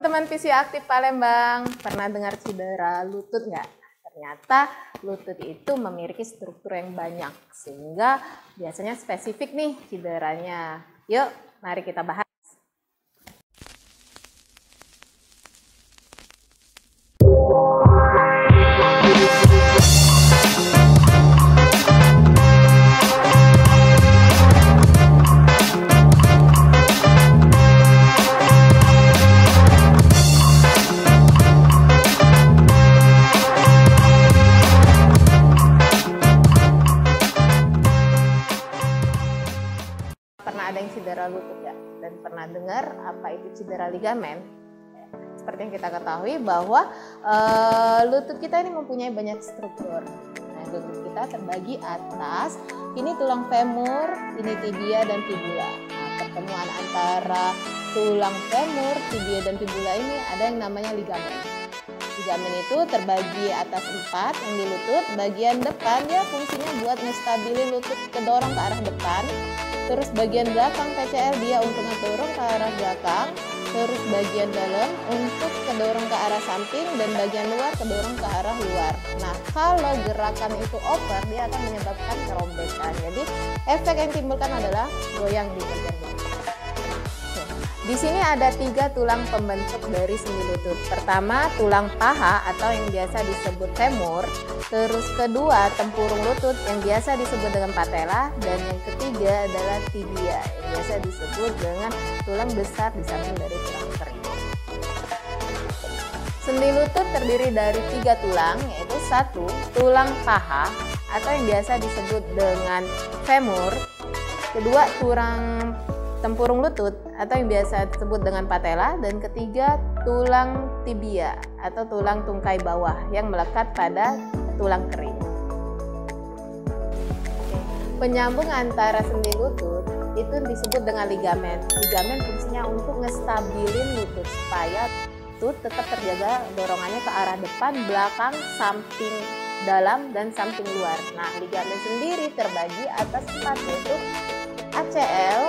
Teman Fisio Aktif Palembang, pernah dengar cedera lutut nggak? Ternyata lutut itu memiliki struktur yang banyak, sehingga biasanya spesifik nih cederanya. Yuk, mari kita bahas. Pernah ada yang cedera lutut ya? Dan pernah dengar apa itu cedera ligamen? Seperti yang kita ketahui bahwa lutut kita ini mempunyai banyak struktur. Nah, lutut kita terbagi atas, ini tulang femur, ini tibia dan fibula. Nah, pertemuan antara tulang femur, tibia dan fibula ini ada yang namanya ligamen. Ligamen itu terbagi atas 4 yang di lutut. Bagian depan dia fungsinya buat ngestabilin lutut kedorong ke arah depan. Terus bagian belakang PCL dia untuk ngedorong ke arah belakang. Terus bagian dalam untuk kedorong ke arah samping, dan bagian luar kedorong ke arah luar. Nah, kalau gerakan itu over, dia akan menyebabkan kerobekan. Jadi efek yang ditimbulkan adalah goyang di bagian belakang. Di sini ada 3 tulang pembentuk dari sendi lutut. Pertama, tulang paha atau yang biasa disebut femur. Terus kedua, tempurung lutut yang biasa disebut dengan patella. Dan yang ketiga adalah tibia yang biasa disebut dengan tulang besar di samping dari tulang kering. Sendi lutut terdiri dari 3 tulang, yaitu 1, tulang paha atau yang biasa disebut dengan femur. Kedua, tulang tempurung lutut atau yang biasa disebut dengan patella, dan ketiga tulang tibia atau tulang tungkai bawah yang melekat pada tulang kering. Penyambung antara sendi lutut itu disebut dengan ligamen. Ligamen fungsinya untuk ngestabilin lutut supaya lutut tetap terjaga dorongannya ke arah depan, belakang, samping dalam, dan samping luar. Nah, ligamen sendiri terbagi atas 4, yaitu ACL,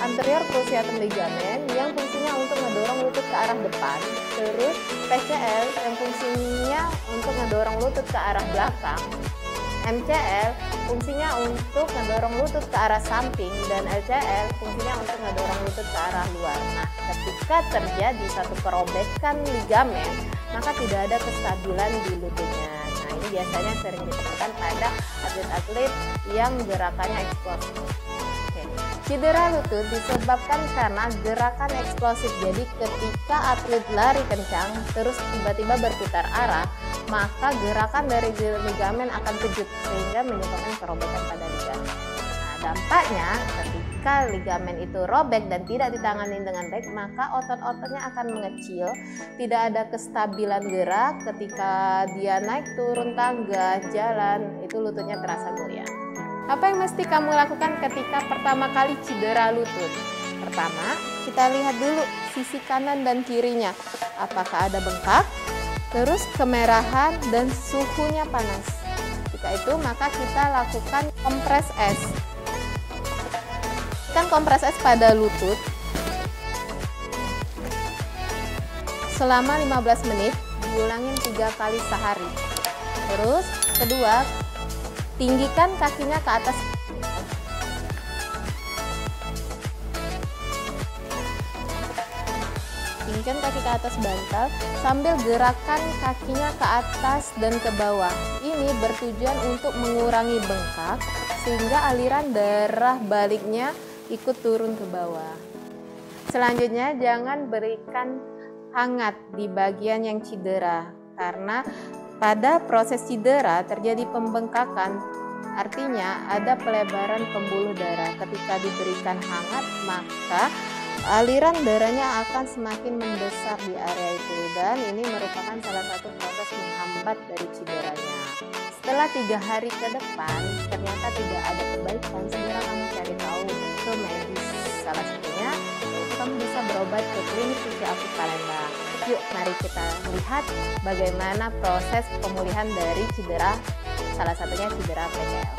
anterior cruciatum ligamen, yang fungsinya untuk mendorong lutut ke arah depan. Terus PCL yang fungsinya untuk mendorong lutut ke arah belakang. MCL fungsinya untuk mendorong lutut ke arah samping, dan LCL fungsinya untuk mendorong lutut ke arah luar. Nah, ketika terjadi satu perobekan ligamen, maka tidak ada kestabilan di lututnya. Nah, ini biasanya sering ditemukan pada atlet-atlet yang gerakannya eksplosif. Cedera lutut disebabkan karena gerakan eksplosif. Jadi ketika atlet lari kencang terus tiba-tiba berputar arah, maka gerakan dari ligamen akan kejut sehingga menyebabkan kerobekan pada ligamen. Nah, dampaknya ketika ligamen itu robek dan tidak ditangani dengan baik, maka otot-ototnya akan mengecil, tidak ada kestabilan gerak. Ketika dia naik turun tangga, jalan, itu lututnya terasa goyang. Apa yang mesti kamu lakukan ketika pertama kali cedera lutut? Pertama, kita lihat dulu sisi kanan dan kirinya. Apakah ada bengkak, terus kemerahan, dan suhunya panas. Jika itu, maka kita lakukan kompres es. Kan kompres es pada lutut selama 15 menit, diulangin 3 kali sehari. Terus, kedua, tinggikan kakinya ke atas. Tinggikan kaki ke atas bantal sambil gerakan kakinya ke atas dan ke bawah. Ini bertujuan untuk mengurangi bengkak sehingga aliran darah baliknya ikut turun ke bawah. Selanjutnya, jangan berikan hangat di bagian yang cedera, karena pada proses cedera terjadi pembengkakan, artinya ada pelebaran pembuluh darah. Ketika diberikan hangat, maka aliran darahnya akan semakin membesar di area itu, dan ini merupakan salah satu proses menghambat dari cederanya. Setelah 3 hari ke depan ternyata tidak ada perbaikan, segera kamu cari tahu ke medis. Salah satunya yaitu kamu bisa berobat ke klinik Fisio Aktif Palembang. Yuk, mari kita lihat bagaimana proses pemulihan dari cedera, salah satunya cedera PCL.